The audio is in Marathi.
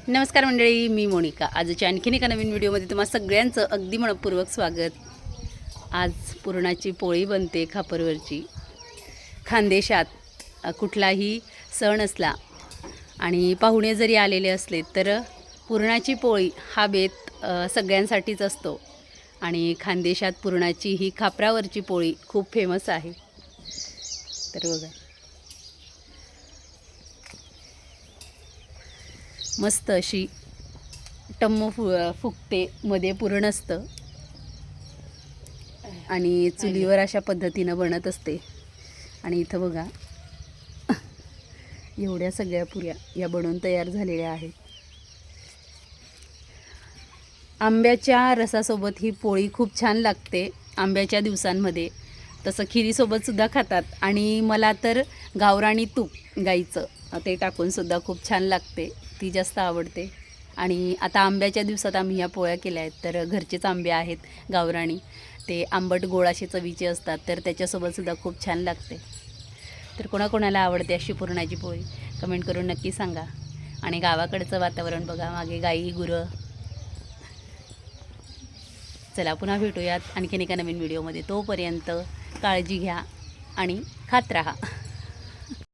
नमस्कार मंडळी, मी मोनिका. आजच्या आणखीन एका नवीन व्हिडिओमध्ये तुम्हा सगळ्यांचं अगदी मनपूर्वक स्वागत. आज पुरणाची पोळी बनते खापरवरची. खानदेशात कुठलाही सण असला आणि पाहुणे जरी आलेले असले तर पुरणाची पोळी हा बेत सगळ्यांसाठीच असतो. आणि खानदेशात पुरणाची ही खापरावरची पोळी खूप फेमस आहे. तर बघा, मस्त अशी टम्म फुगते, मध्ये पुरण असतं आणि चुलीवर अशा पद्धतीनं बनत असते. आणि इथं बघा, एवढ्या सगळ्या पुऱ्या या बनवून तयार झालेल्या आहेत. आंब्याच्या रसासोबत ही पोळी खूप छान लागते आंब्याच्या दिवसांमध्ये. तसं खिरीसोबतसुद्धा खातात आणि मला तर गावराणी तूप गाईचं ते टाकूनसुद्धा खूप छान लागते, ती जास्त आवडते. आणि आता आंब्याच्या दिवसात आम्ही ह्या पोळ्या केल्या आहेत. तर घरचेच आंबे आहेत गावराणी, ते आंबट गोड असे चवीचे असतात, तर त्याच्यासोबतसुद्धा खूप छान लागते. तर कोणाकोणाला आवडते अशी पुरणाची पोळी कमेंट करून नक्की सांगा. आणि गावाकडचं वातावरण बघा, मागे गाई गुरं. चला पुन्हा भेटूयात आणखीन एका नवीन व्हिडिओमध्ये. तोपर्यंत काळजी घ्या आणि खात राहा.